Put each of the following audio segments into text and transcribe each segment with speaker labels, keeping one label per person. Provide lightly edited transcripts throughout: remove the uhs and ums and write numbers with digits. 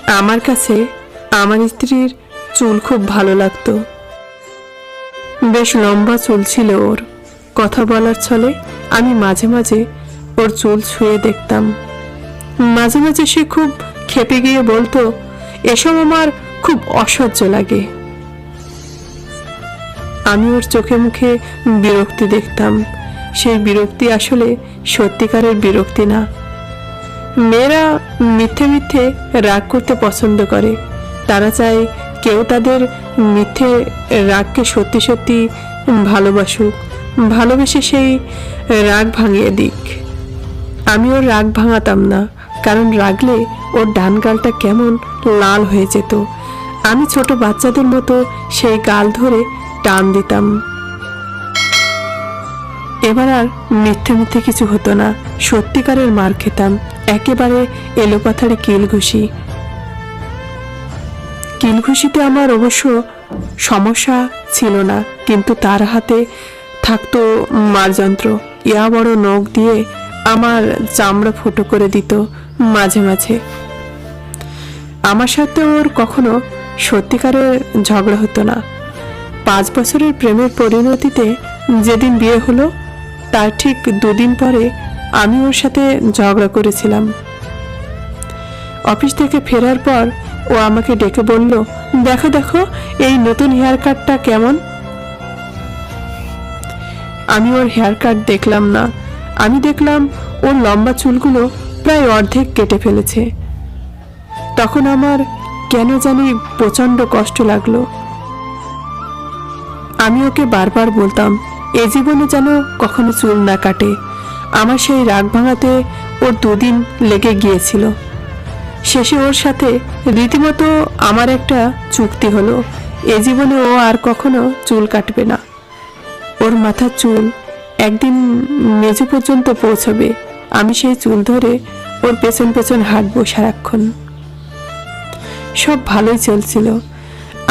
Speaker 1: আমার কাছে আমার স্ত্রীর চুল খুব ভালো লাগতো। বেশ লম্বা চুল ছিল ওর। কথা বলার ছলে আমি মাঝে মাঝে ওর চুল ছুঁয়ে দেখতাম। মাঝে মাঝে সে খুব খেপে গিয়ে বলতো, এসব আমার খুব অসহ্য লাগে। আমি ওর চোখে মুখে বিরক্তি দেখতাম। সেই বিরক্তি আসলে সত্যিকারের বিরক্তি না। মেয়েরা মিথ্যে মিথ্যে রাগ করতে পছন্দ করে। তারা চায় কেউ তাদের মিথ্যে রাগকে সত্যি সত্যি ভালোবাসুক, ভালোবেসে সেই রাগ ভাঙিয়ে দিক। আমি ওর রাগ ভাঙাতাম না, কারণ রাগলে ওর ডান গালটা কেমন লাল হয়ে যেত। আমি ছোট বাচ্চাদের মতো সেই গাল ধরে টান দিতাম। এবার আর মিথ্যে মিথ্যে কিছু হতো না, সত্যিকারের মার খেতাম। একেবারে এলোপাথাড়ি কিলঘুষি। কিলঘুষিতে আমার অবশ্য সমস্যা ছিল না, কিন্তু তার হাতে থাকতো মারযন্ত্র। ইয়া বড় নখ দিয়ে আমার চামড়া ফুটো করে দিত মাঝে মাঝে। আমার সাথে ওর কখনো সত্যিকারের ঝগড়া হতো না। 5 বছরের প্রেমের পরিণতিতে যেদিন বিয়ে হলো, তার ঠিক 2 দিন পরে আমি ওর সাথে ঝগড়া করেছিলাম। অফিস থেকে ফেরার পর ও আমাকে ডেকে বলল, দেখো দেখো এই নতুন হেয়ার কাটটা কেমন। আমি ওর হেয়ার কাট দেখলাম না। আমি দেখলাম ওর লম্বা চুলগুলো প্রায় অর্ধেক কেটে ফেলেছে। তখন আমার কেন জানি প্রচন্ড কষ্ট লাগলো। আমি ওকে বারবার বলতাম, এ জীবনে যেন কখনো চুল না কাটে। আমার সেই রাগ ভাঙাতে ওর 2 দিন লেগে গিয়েছিল। শেষে ওর সাথে রীতিমতো আমার একটা চুক্তি হলো, এ জীবনে ও আর কখনো চুল কাটবে না। ওর মাথার চুল একদিন মেঝে পর্যন্ত পৌঁছবে। আমি সেই চুল ধরে ওর পেছন পেছন হাঁটবো সারাক্ষণ। সব ভালোই চলছিল।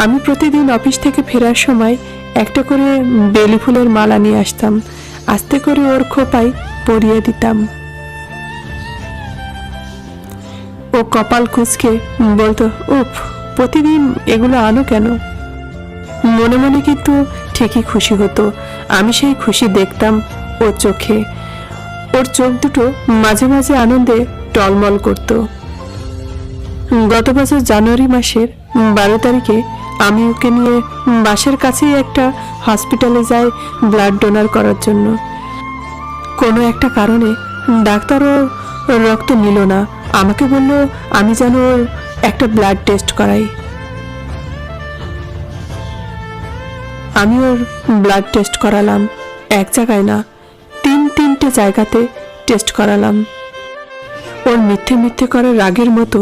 Speaker 1: আমি প্রতিদিন অফিস থেকে ফেরার সময় একটা করে বেলি ফুলের মালা নিয়ে আসতাম। আস্তে করে ওর খোপায় পরিয়ে দিতাম। ও কপাল কুঁচকে বলতো, উফ, প্রতিদিন এগুলো আনো কেন? মনে মনে কিন্তু ঠিকই খুশি হতো। আমি সেই খুশি দেখতাম ওর চোখে। ওর চোখ দুটো মাঝে মাঝে আনন্দে টলমল করত। গত বছর জানুয়ারি মাসের 12 তারিখে আমি ওকে নিয়ে বাসার কাছেই একটা হসপিটালে যাই ব্লাড ডোনার করার জন্য। কোনো একটা কারণে ডাক্তারও রক্ত নিল না। আমাকে বলল আমি যেন ওর একটা ব্লাড টেস্ট করাই। আমি ওর ব্লাড টেস্ট করালাম। এক জায়গায় না, 3-3টে জায়গাতে টেস্ট করালাম। ওর মিথ্যে মিথ্যে করার রাগের মতো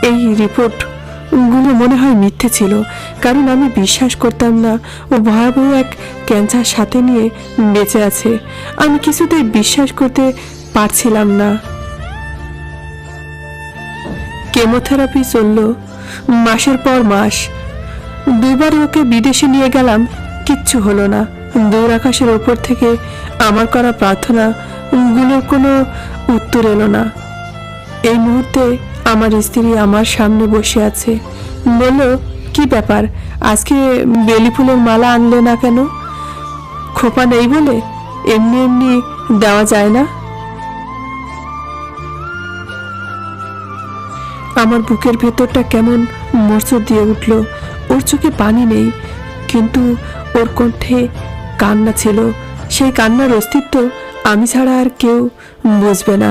Speaker 1: এই রিপোর্টগুলো মনে হয় মিথ্যে ছিল, কারণ আমি বিশ্বাস করতাম না ও ভয়াবহ এক ক্যান্সার সাথে নিয়ে বেঁচে আছে। আমি কিছুতেই বিশ্বাস করতে পারছিলাম না। কেমোথেরাপি চলল মাসের পর মাস। 2 বার ওকে বিদেশে নিয়ে গেলাম, কিচ্ছু হলো না। দূর আকাশের ওপর থেকে আমার করা প্রার্থনা গুলোর কোনো উত্তর এলো না। এই মুহূর্তে আমার স্ত্রী আমার সামনে বসে আছে। বলল, কি ব্যাপার, আজকে বেলি ফুলের মালা আনলে না কেন? খোপা নেই বলে? এমনি এমনি দেওয়া যায় না? আমার বুকের ভেতরটা কেমন মোচড় দিয়ে উঠল। ওর চোখে পানি নেই, কিন্তু ওর কণ্ঠে কান্না ছিল। সেই কান্নার অস্তিত্ব আমি ছাড়া আর কেউ বুঝবে না।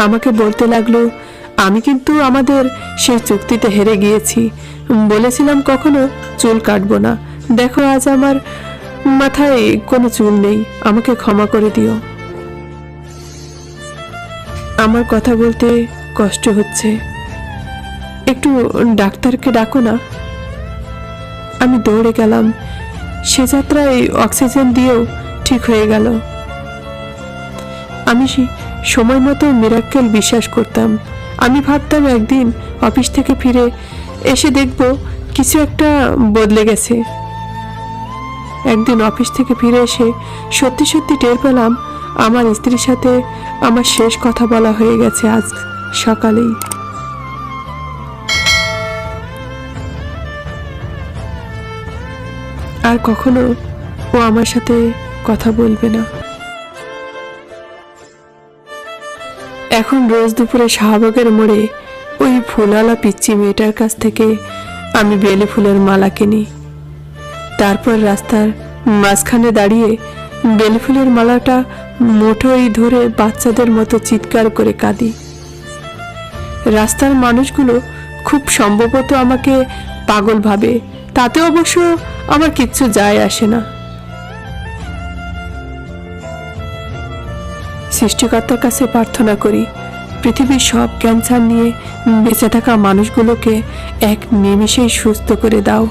Speaker 1: আমাকে বলতে লাগলো, আমি কিন্তু আমাদের সেই চুক্তিতে হেরে গিয়েছি। বলেছিলাম কখনো চুল কাটবো না। দেখো আজ আমার মাথায় কোনো চুল নেই, আমাকে ক্ষমা করে দিও। আমার কথা বলতে কষ্ট হচ্ছে, একটু ডাক্তারকে ডাকো না। আমি দৌড়ে গেলাম। সে যাত্রায় অক্সিজেন দিয়েও ঠিক হয়ে গেল। আমি সময় মতো মিরাক্কেল বিশ্বাস করতাম। আমি ভাবতাম একদিন অফিস থেকে ফিরে এসে দেখব কিছু একটা বদলে গেছে। একদিন অফিস থেকে ফিরে এসে সত্যি সত্যি টের পেলাম আমার স্ত্রীর সাথে আমার শেষ কথা বলা হয়ে গেছে আজ সকালেই। আর কখনো ও আমার সাথে কথা বলবে না। এখন রোজ দুপুরে শাহবাগের মোড়ে ওই ফুলওয়ালা পিচ্চি মেয়েটার কাছ থেকে আমি বেলে ফুলের মালা কিনি। তারপর রাস্তার মাঝখানে দাঁড়িয়ে বেলে ফুলের মালাটা মুঠোয় ধরে বাচ্চাদের মতো চিৎকার করে কাঁদি। রাস্তার মানুষগুলো খুব সম্ভবত আমাকে পাগল ভাবে, তাতে অবশ্য আমার কিচ্ছু যায় আসে না। সৃষ্টিকর্তার কাছে প্রার্থনা করি, পৃথিবীর সব ক্যান্সার নিয়ে বেঁচে থাকা মানুষগুলোকে এক নিমেষেই সুস্থ করে দাও।